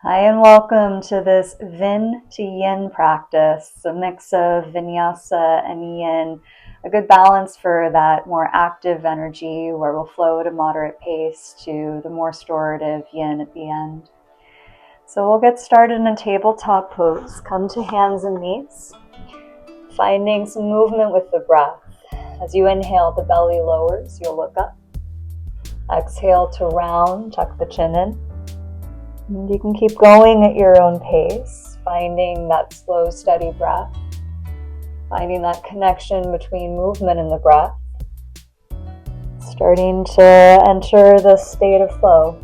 Hi and welcome to this Vin to Yin practice, a mix of vinyasa and yin, a good balance for that more active energy where we'll flow at a moderate pace to the more restorative yin at the end. So we'll get started in a tabletop pose. Come to hands and knees, finding some movement with the breath. As you inhale, the belly lowers, you'll look up. Exhale to round, tuck the chin in. And you can keep going at your own pace, finding that slow, steady breath, finding that connection between movement and the breath, starting to enter the state of flow.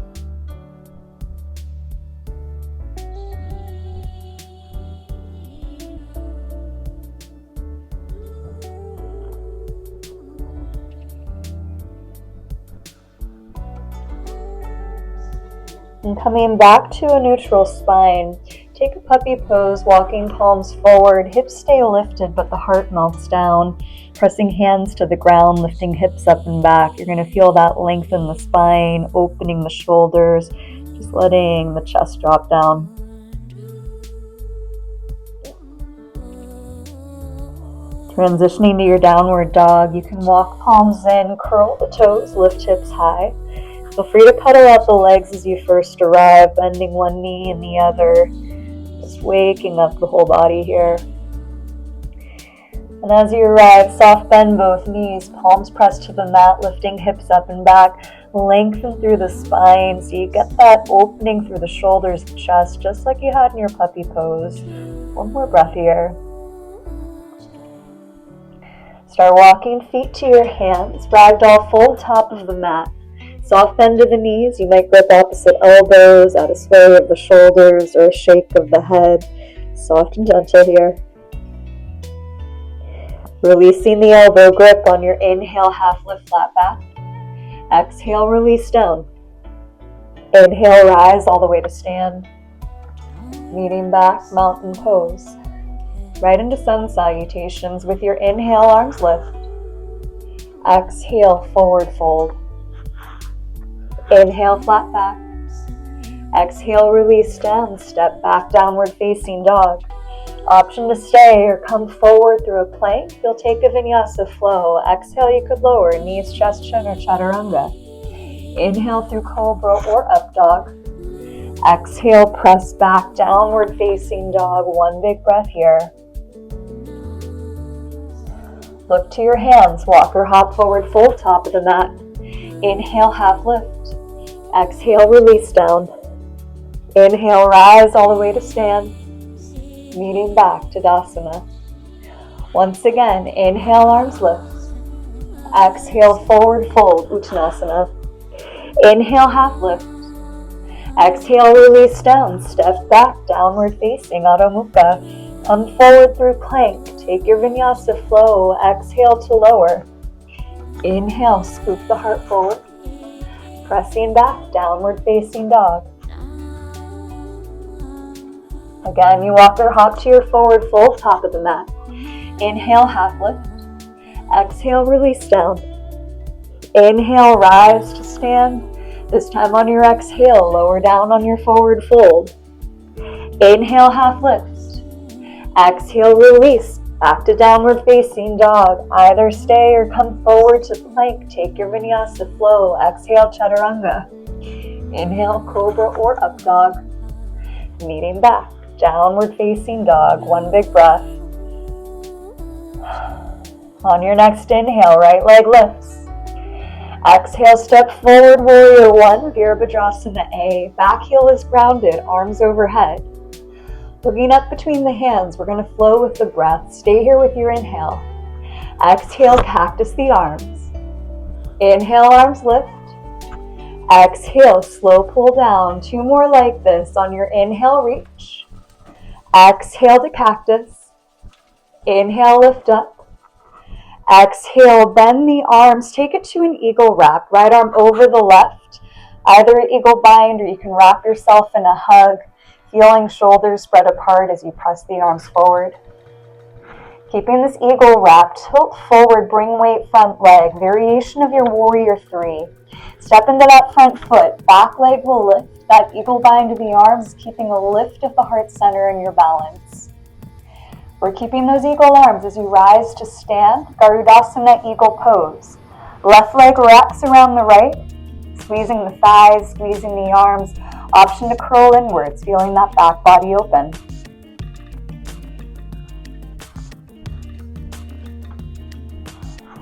And coming back to a neutral spine, take a puppy pose, walking palms forward, hips stay lifted, but the heart melts down. Pressing hands to the ground, lifting hips up and back. You're going to feel that length in the spine, opening the shoulders, just letting the chest drop down. Transitioning to your downward dog, you can walk palms in, curl the toes, lift hips high. Feel free to pedal out the legs as you first arrive, bending one knee and the other, just waking up the whole body here. And as you arrive, soft bend both knees, palms pressed to the mat, lifting hips up and back, lengthen through the spine so you get that opening through the shoulders, the chest, just like you had in your puppy pose. One more breath here. Start walking feet to your hands, ragdoll full top of the mat. Soft bend of the knees, you might grip opposite elbows, add a sway of the shoulders or a shake of the head. Soft and gentle here. Releasing the elbow grip on your inhale, half lift, flat back. Exhale, release down. Inhale, rise all the way to stand. Leaning back, mountain pose. Right into sun salutations with your inhale, arms lift. Exhale, forward fold. Inhale, flat back. Exhale, release down, step back, downward facing dog. Option to stay or come forward through a plank. You'll take a vinyasa flow. Exhale, you could lower, knees, chest, chin, or chaturanga. Inhale through cobra or up dog. Exhale, press back, downward facing dog. One big breath here. Look to your hands, walk or hop forward, full top of the mat. Inhale, half lift. Exhale, release down. Inhale, rise all the way to stand. Leaning back to Tadasana. Once again, inhale, arms lift. Exhale, forward fold, Uttanasana. Inhale, half lift. Exhale, release down. Step back, downward facing, Adho Mukha. Come forward through plank. Take your vinyasa flow. Exhale to lower. Inhale, scoop the heart forward. Pressing back, downward facing dog. Again, you walk or hop to your forward fold, top of the mat. Inhale, half lift. Exhale, release down. Inhale, rise to stand. This time on your exhale, lower down on your forward fold. Inhale, half lift. Exhale, release. Back to downward facing dog. Either stay or come forward to plank. Take your vinyasa flow. Exhale, chaturanga. Inhale, cobra or up dog. Meeting back. Downward facing dog. One big breath. On your next inhale, right leg lifts. Exhale, step forward, warrior one, Virabhadrasana A. Back heel is grounded, arms overhead. Looking up between the hands, we're going to flow with the breath. Stay here with your inhale. Exhale, cactus the arms. Inhale, arms lift. Exhale, slow pull down. Two more like this. On your inhale, reach. Exhale to cactus. Inhale, lift up. Exhale, bend the arms. Take it to an eagle wrap. Right arm over the left. Either an eagle bind or you can wrap yourself in a hug. Feeling shoulders spread apart as you press the arms forward. Keeping this eagle wrap, tilt forward, bring weight front leg, variation of your warrior 3. Step into that front foot, back leg will lift, that eagle bind to the arms, keeping a lift of the heart center in your balance. We're keeping those eagle arms as you rise to stand, Garudasana eagle pose. Left leg wraps around the right, squeezing the thighs, squeezing the arms, option to curl inwards, feeling that back body open.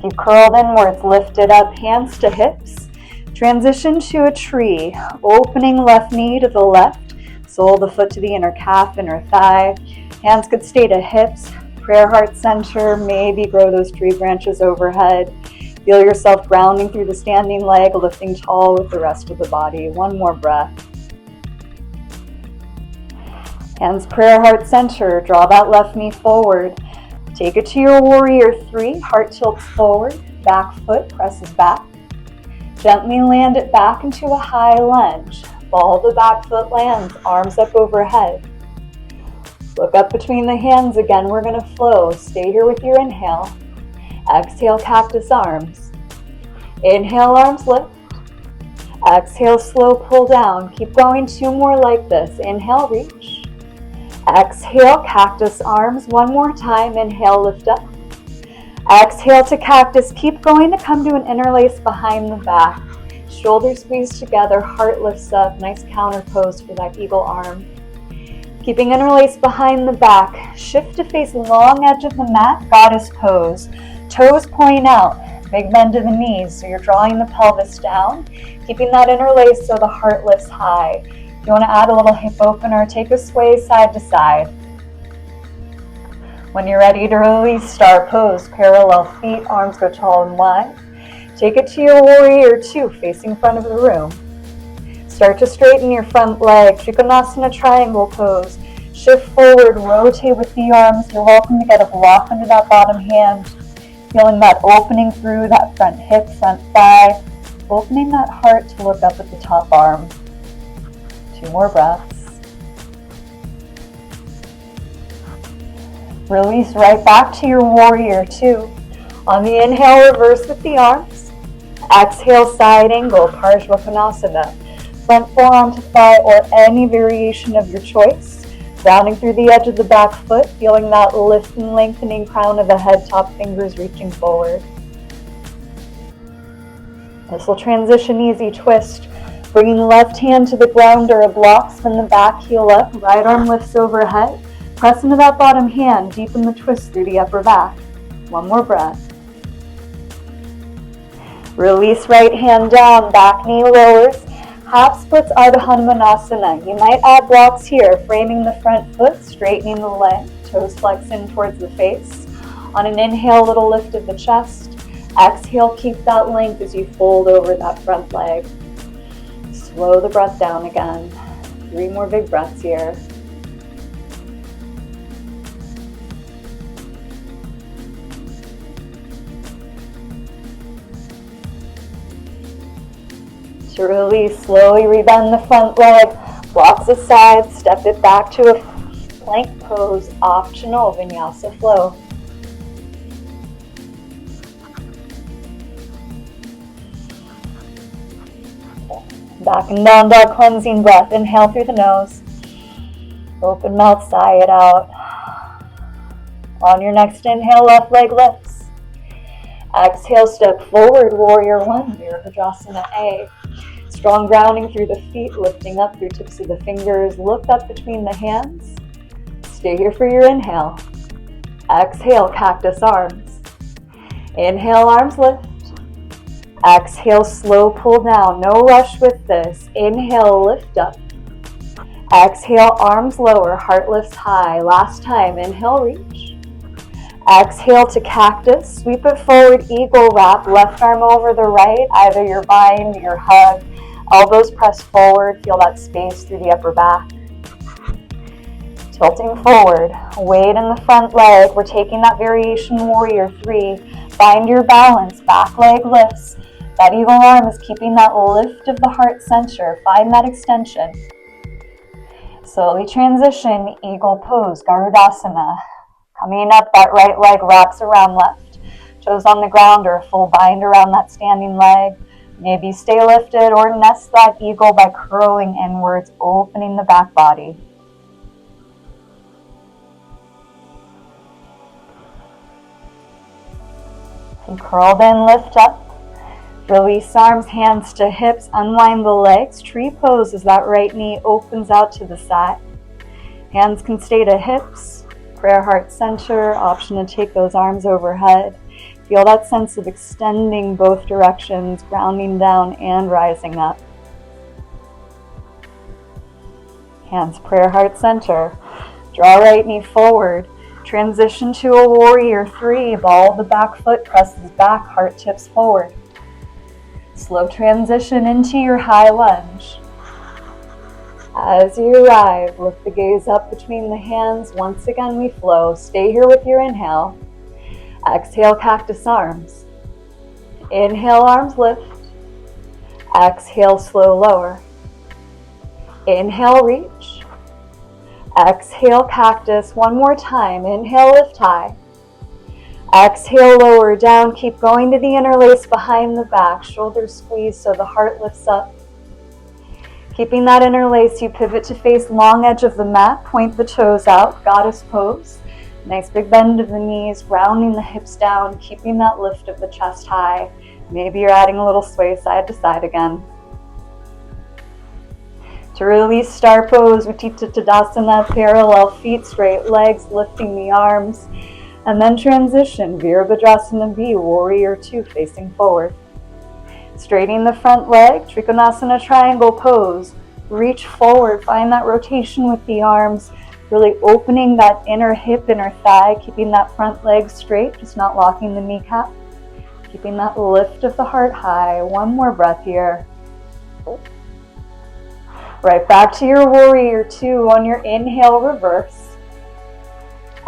Keep curled inwards, lifted up, hands to hips. Transition to a tree, opening left knee to the left, sole of the foot to the inner calf, inner thigh. Hands could stay to hips, prayer heart center, maybe grow those tree branches overhead. Feel yourself grounding through the standing leg, lifting tall with the rest of the body. One more breath. Hands prayer heart center, draw that left knee forward. Take it to your warrior 3, heart tilts forward, back foot presses back. Gently land it back into a high lunge. Ball the back foot lands, arms up overhead. Look up between the hands again, we're gonna flow. Stay here with your inhale. Exhale, cactus arms. Inhale, arms lift. Exhale, slow pull down. Keep going, 2 more like this. Inhale, reach. Exhale, cactus arms. One more time. Inhale, lift up. Exhale to cactus. Keep going to come to an interlace behind the back. Shoulders squeeze together, heart lifts up. Nice counter pose for that eagle arm. Keeping interlace behind the back. Shift to face long edge of the mat, goddess pose. Toes point out. Big bend to the knees, so you're drawing the pelvis down. Keeping that interlace so the heart lifts high. If you want to add a little hip opener, take a sway side to side. When you're ready to release, star pose, parallel feet, arms go tall and wide. Take it to your warrior 2, facing front of the room. Start to straighten your front leg, Trikonasana triangle pose. Shift forward, rotate with the arms. You're welcome to get a block under that bottom hand. Feeling that opening through that front hip, front thigh. Opening that heart to look up at the top arm. 2 more breaths. Release right back to your warrior 2. On the inhale, reverse with the arms. Exhale, side angle, Parsvakonasana. Front forearm to thigh or any variation of your choice. Rounding through the edge of the back foot, feeling that lift and lengthening crown of the head, top fingers reaching forward. This will transition easy twist. Bringing the left hand to the ground or a block, spin the back heel up, right arm lifts overhead. Press into that bottom hand, deepen the twist through the upper back. 1 more breath. Release right hand down, back knee lowers. Half splits Ardha Hanumanasana. You might add blocks here, framing the front foot, straightening the leg, toes flex in towards the face. On an inhale, little lift of the chest. Exhale, keep that length as you fold over that front leg. Slow the breath down again. 3 more big breaths here. To release, slowly rebend the front leg, blocks aside, step it back to a plank pose, optional vinyasa flow. Back and down dog, cleansing breath. Inhale through the nose. Open mouth, sigh it out. On your next inhale, left leg lifts. Exhale, step forward, warrior 1, Virabhadrasana A. Strong grounding through the feet, lifting up through tips of the fingers. Look up between the hands. Stay here for your inhale. Exhale, cactus arms. Inhale, arms lift. Exhale, slow pull down. No rush with this. Inhale, lift up. Exhale, arms lower, heart lifts high. Last time, inhale, reach. Exhale to cactus. Sweep it forward, eagle wrap. Left arm over the right, either your bind, your hug. Elbows press forward. Feel that space through the upper back. Tilting forward. Weight in the front leg. We're taking that variation warrior 3. Find your balance. Back leg lifts. That eagle arm is keeping that lift of the heart center. Find that extension. Slowly transition, eagle pose, Garudasana. Coming up, that right leg wraps around left. Toes on the ground or a full bind around that standing leg. Maybe stay lifted or nest that eagle by curling inwards, opening the back body. If you curled in, lift up. Release arms, hands to hips, unwind the legs. Tree pose as that right knee opens out to the side. Hands can stay to hips. Prayer heart center, option to take those arms overhead. Feel that sense of extending both directions, grounding down and rising up. Hands, prayer heart center. Draw right knee forward. Transition to a warrior 3. Ball of the back foot presses back, heart tips forward. Slow transition into your high lunge. As you arrive, lift the gaze up between the hands. Once again, we flow. Stay here with your inhale. Exhale, cactus arms. Inhale, arms lift. Exhale, slow lower. Inhale, reach. Exhale, cactus. One more time. Inhale, lift high. Exhale, lower down. Keep going to the interlace behind the back. Shoulders squeeze so the heart lifts up. Keeping that interlace, you pivot to face long edge of the mat. Point the toes out. Goddess pose. Nice big bend of the knees, rounding the hips down, keeping that lift of the chest high. Maybe you're adding a little sway side to side again. To release star pose, Utthita Tadasana, parallel feet, straight legs, lifting the arms. And then transition, Virabhadrasana B, warrior 2, facing forward. Straightening the front leg, Trikonasana triangle pose. Reach forward, find that rotation with the arms. Really opening that inner hip, inner thigh, keeping that front leg straight, just not locking the kneecap. Keeping that lift of the heart high. One more breath here. Right back to your warrior 2 on your inhale, reverse.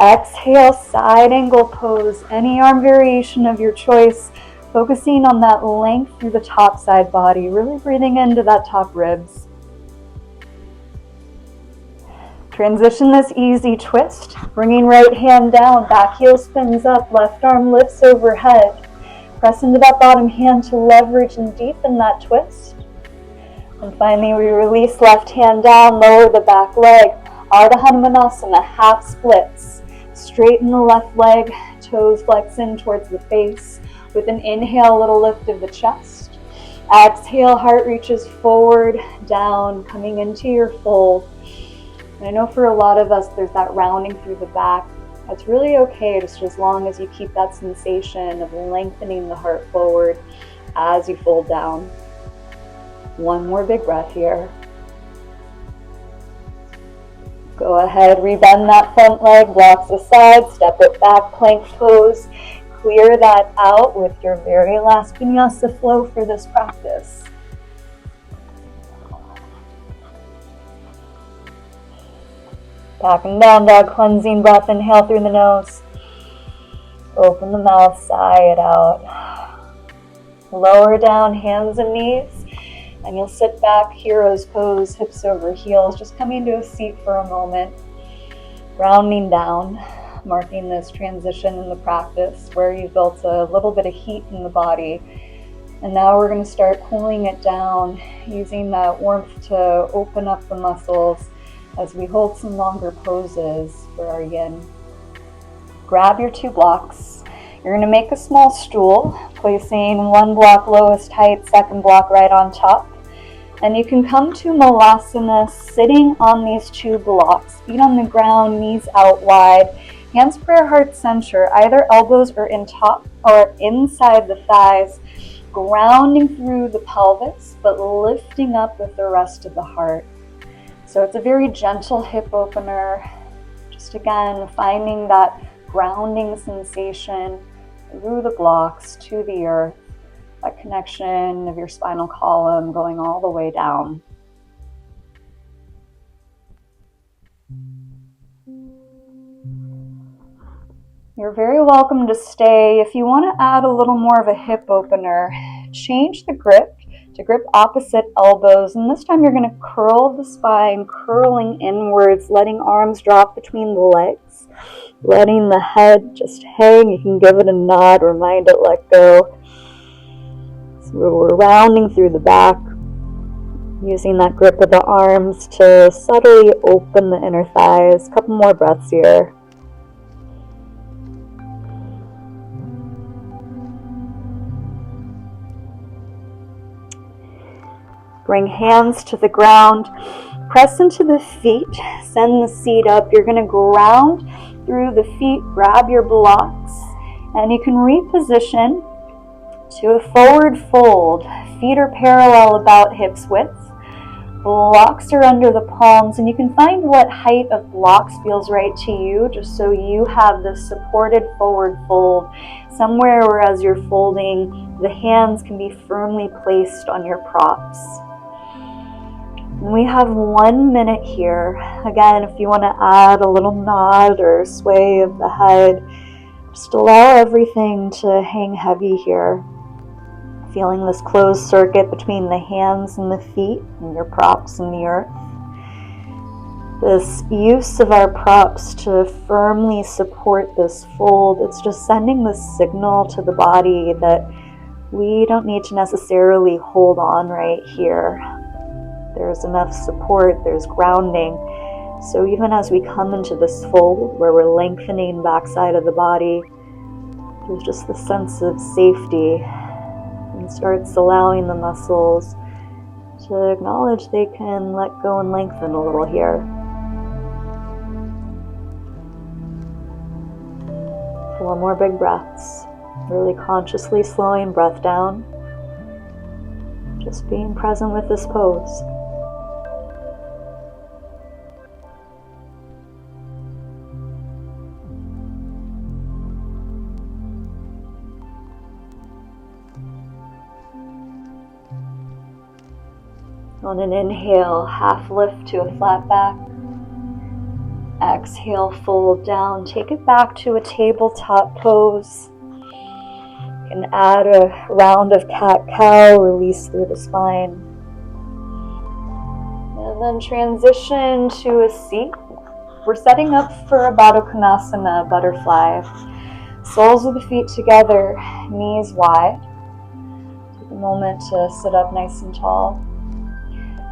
Exhale, side angle pose. Any arm variation of your choice. Focusing on that length through the top side body. Really breathing into that top ribs. Transition this easy twist, bringing right hand down, back heel spins up, left arm lifts overhead. Press into that bottom hand to leverage and deepen that twist. And finally, we release left hand down, lower the back leg. Ardha Hanumanasana, half splits. Straighten the left leg, toes flex in towards the face. With an inhale, a little lift of the chest. Exhale, heart reaches forward, down, coming into your fold. And I know for a lot of us, there's that rounding through the back. That's really okay, just as long as you keep that sensation of lengthening the heart forward as you fold down. One more big breath here. Go ahead, rebend that front leg, blocks aside, step it back, plank pose. Clear that out with your very last vinyasa flow for this practice. Back and down dog, cleansing breath. Inhale through the nose. Open the mouth, sigh it out. Lower down, hands and knees. And you'll sit back, hero's pose, hips over heels. Just coming to a seat for a moment. Grounding down, marking this transition in the practice where you've built a little bit of heat in the body. And now we're going to start cooling it down, using that warmth to open up the muscles as we hold some longer poses for our yin. Grab your 2 blocks. You're going to make a small stool, placing 1 block lowest height, 2nd block right on top. And you can come to Malasana sitting on these 2 blocks, feet on the ground, knees out wide, hands prayer heart center, either elbows are in top or inside the thighs, grounding through the pelvis, but lifting up with the rest of the heart. So it's a very gentle hip opener. Just again, finding that grounding sensation through the blocks to the earth, that connection of your spinal column going all the way down. You're very welcome to stay. If you want to add a little more of a hip opener, change the grip to grip opposite elbows, and this time you're going to curl the spine, curling inwards, letting arms drop between the legs, letting the head just hang. You can give it a nod, remind it, let go. So we're rounding through the back, using that grip of the arms to subtly open the inner thighs. A couple more breaths here. Bring hands to the ground, press into the feet, send the seat up. You're going to ground through the feet, grab your blocks, and you can reposition to a forward fold. Feet are parallel about hips width. Blocks are under the palms, and you can find what height of blocks feels right to you, just so you have this supported forward fold somewhere where as you're folding, the hands can be firmly placed on your props. We have 1 minute here. Again, if you want to add a little nod or sway of the head, just allow everything to hang heavy here. Feeling this closed circuit between the hands and the feet and your props and the earth. This use of our props to firmly support this fold, it's just sending this signal to the body that we don't need to necessarily hold on right here. There's enough support, there's grounding. So even as we come into this fold where we're lengthening backside of the body, there's just the sense of safety, and starts allowing the muscles to acknowledge they can let go and lengthen a little here. 4 more big breaths, really consciously slowing breath down, just being present with this pose. On an inhale, half lift to a flat back. Exhale, fold down. Take it back to a tabletop pose. You can add a round of cat-cow, release through the spine. And then transition to a seat. We're setting up for a Baddha Konasana, butterfly. Soles of the feet together, knees wide. Take a moment to sit up nice and tall.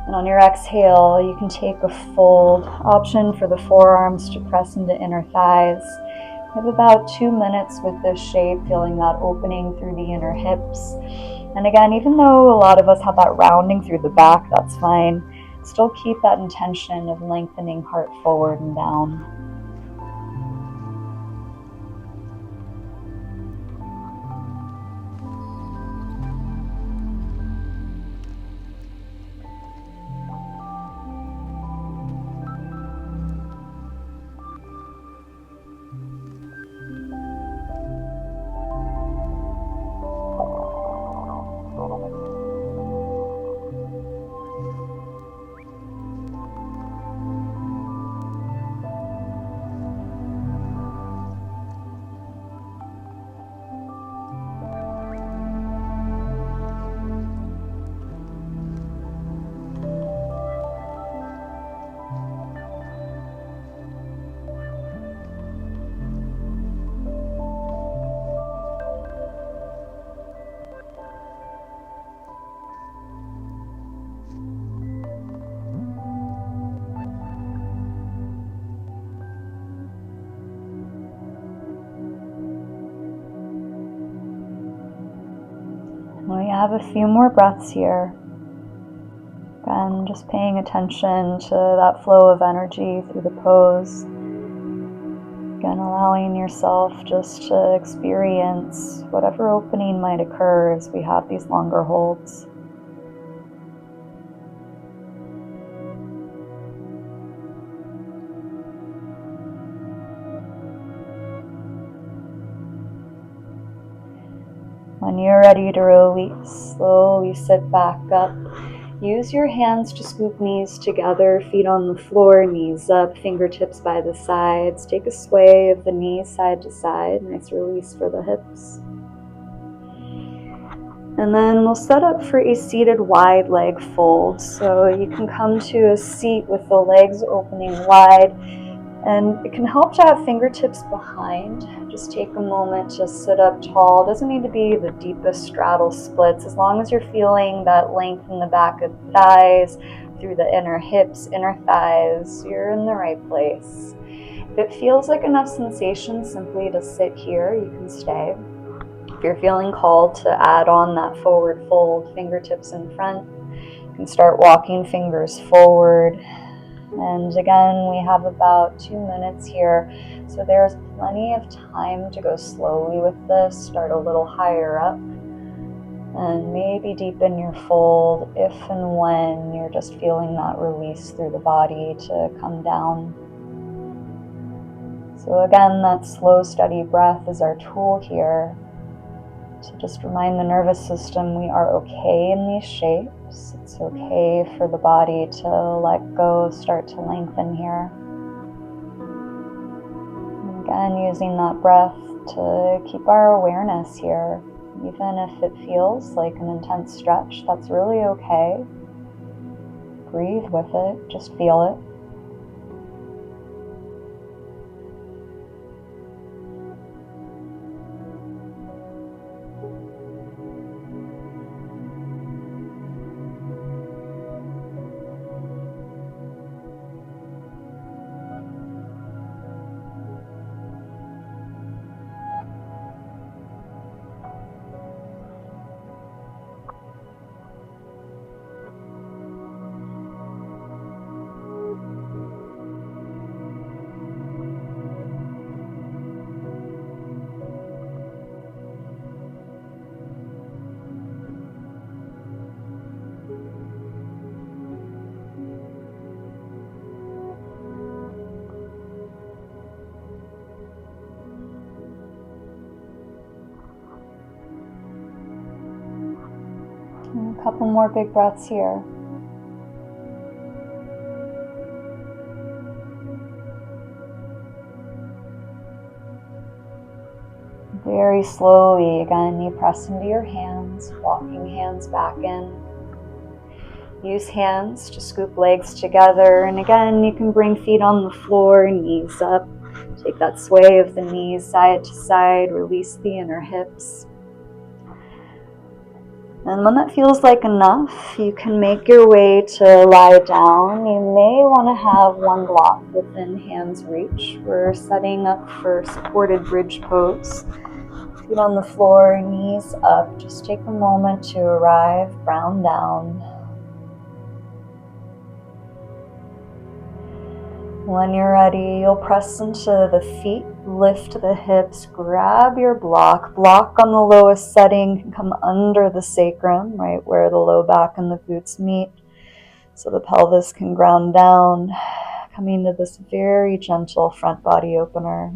And on your exhale, you can take a fold option for the forearms to press into inner thighs. We have about 2 minutes with this shape, feeling that opening through the inner hips. And again, even though a lot of us have that rounding through the back, that's fine. Still keep that intention of lengthening heart forward and down. We have a few more breaths here. Again, just paying attention to that flow of energy through the pose. Again, allowing yourself just to experience whatever opening might occur as we have these longer holds. When you're ready to release, slowly sit back up. Use your hands to scoop knees together, feet on the floor, knees up, fingertips by the sides. Take a sway of the knees side to side. Nice release for the hips. And then we'll set up for a seated wide leg fold. So you can come to a seat with the legs opening wide, and it can help to have fingertips behind. Just take a moment to sit up tall. It doesn't need to be the deepest straddle splits. As long as you're feeling that length in the back of the thighs, through the inner hips, inner thighs, you're in the right place. If it feels like enough sensation simply to sit here, you can stay. If you're feeling called to add on that forward fold, fingertips in front, you can start walking fingers forward. And again, we have about 2 minutes here, so there's plenty of time to go slowly with this. Start a little higher up and maybe deepen your fold if and when you're just feeling that release through the body to come down. So again, that slow, steady breath is our tool here to just remind the nervous system we are okay in these shapes. It's okay for the body to let go, start to lengthen here. And again, using that breath to keep our awareness here. Even if it feels like an intense stretch, that's really okay. Breathe with it, just feel it. And a couple more big breaths here. Very slowly, again, you press into your hands, walking hands back in. Use hands to scoop legs together, and again, you can bring feet on the floor, knees up. Take that sway of the knees side to side, release the inner hips. And when that feels like enough, you can make your way to lie down. You may want to have one block within hand's reach. We're setting up for supported bridge pose. Feet on the floor, knees up. Just take a moment to arrive, ground down. When you're ready, you'll press into the feet, lift the hips, grab your block. Block on the lowest setting can come under the sacrum, right where the low back and the glutes meet, so the pelvis can ground down, coming to this very gentle front body opener.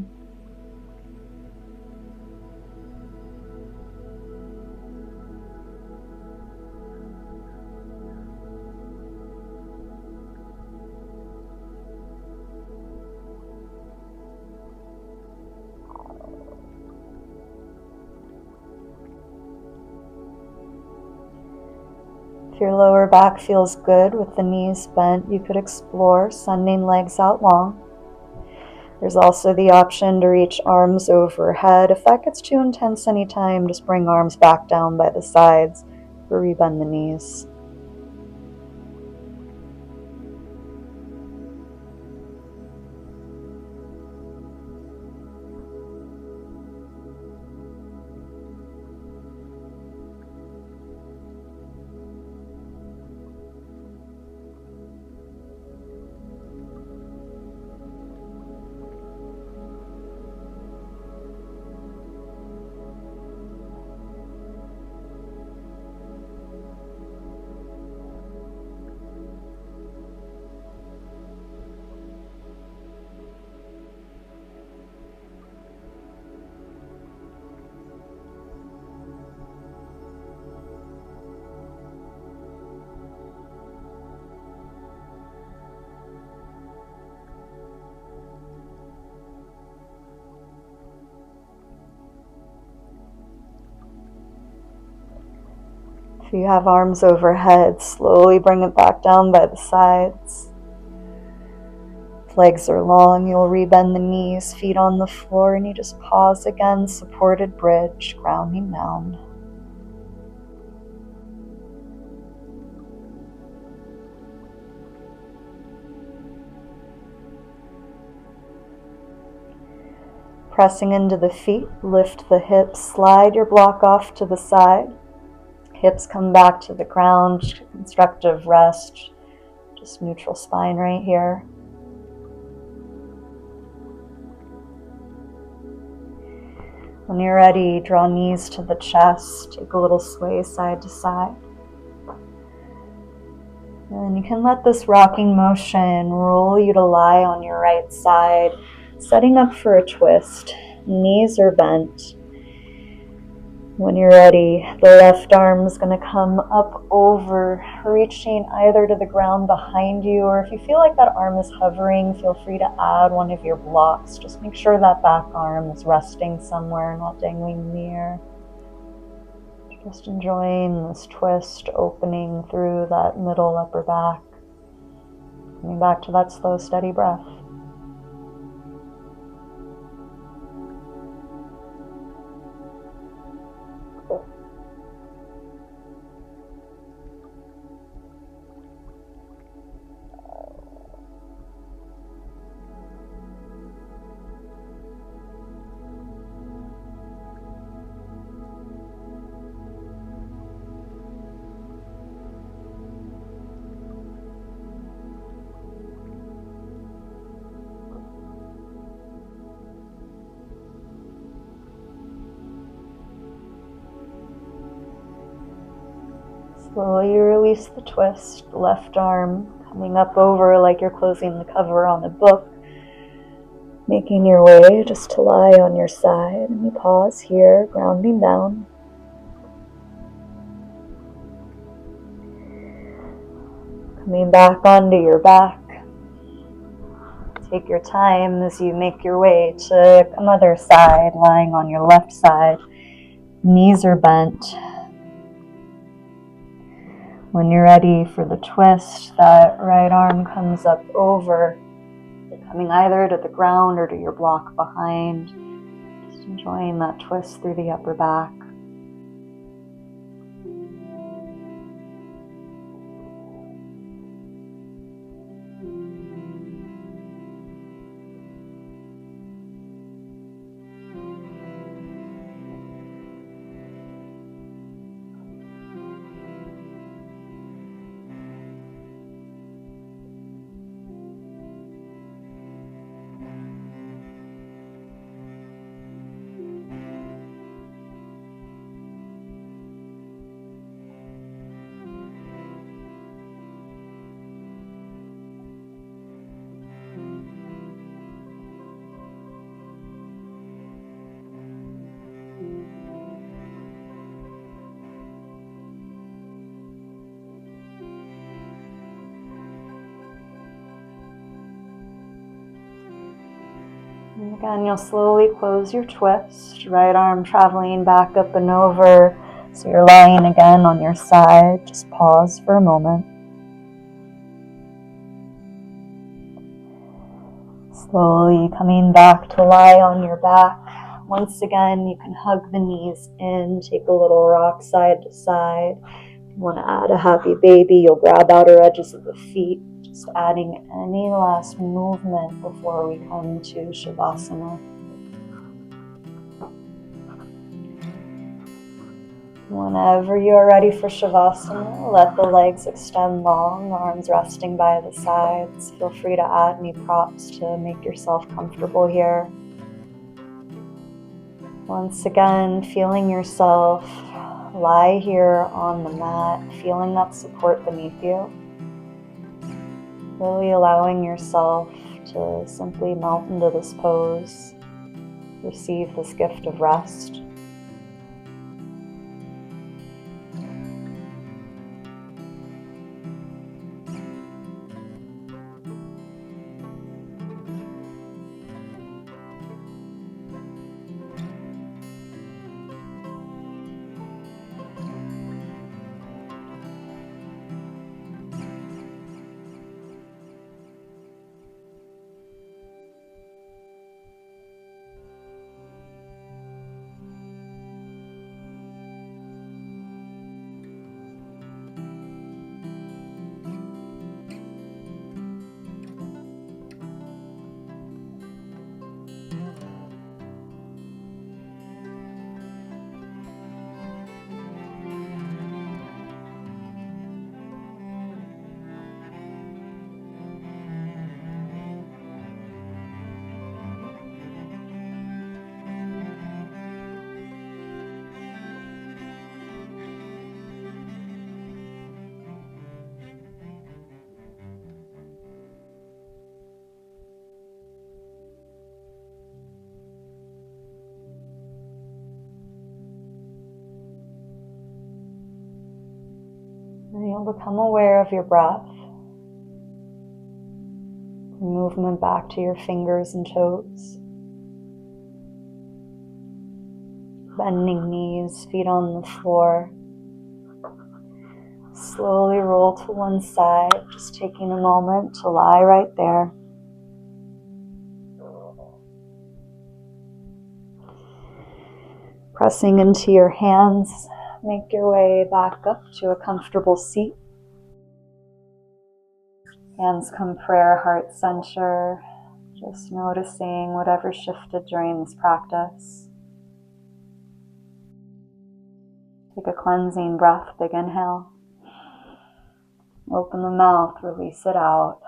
If your lower back feels good with the knees bent, you could explore sending legs out long. There's also the option to reach arms overhead. If that gets too intense anytime, just bring arms back down by the sides or rebend the knees. If you have arms overhead, slowly bring it back down by the sides. If legs are long, you'll rebend the knees, feet on the floor, and you just pause again, supported bridge, grounding down. Pressing into the feet, lift the hips, slide your block off to the side. Hips come back to the ground, constructive rest, just neutral spine right here. When you're ready, draw knees to the chest, take a little sway side to side. And you can let this rocking motion roll you to lie on your right side, setting up for a twist. Knees are bent. When you're ready, the left arm is going to come up over, reaching either to the ground behind you, or if you feel like that arm is hovering, feel free to add one of your blocks. Just make sure that back arm is resting somewhere, not dangling in the air. Just enjoying this twist, opening through that middle upper back. Coming back to that slow, steady breath. Slowly release the twist, left arm coming up over like you're closing the cover on a book. Making your way just to lie on your side, and you pause here, grounding down. Coming back onto your back. Take your time as you make your way to another side, lying on your left side. Knees are bent. When you're ready for the twist, that right arm comes up over, coming either to the ground or to your block behind. Just enjoying that twist through the upper back. And again, you'll slowly close your twist, right arm traveling back up and over. So you're lying again on your side. Just pause for a moment. Slowly coming back to lie on your back. Once again, you can hug the knees in, take a little rock side to side. If you want to add a happy baby, you'll grab outer edges of the feet. Just adding any last movement before we come to Shavasana. Whenever you're ready for Shavasana, let the legs extend long, arms resting by the sides. Feel free to add any props to make yourself comfortable here. Once again, feeling yourself lie here on the mat, feeling that support beneath you. Really allowing yourself to simply melt into this pose, receive this gift of rest. And you'll become aware of your breath. Movement back to your fingers and toes. Bending knees, feet on the floor. Slowly roll to one side, just taking a moment to lie right there. Pressing into your hands, make your way back up to a comfortable seat. Hands come prayer, heart center. Just noticing whatever shifted during this practice. Take a cleansing breath, big inhale. Open the mouth, release it out.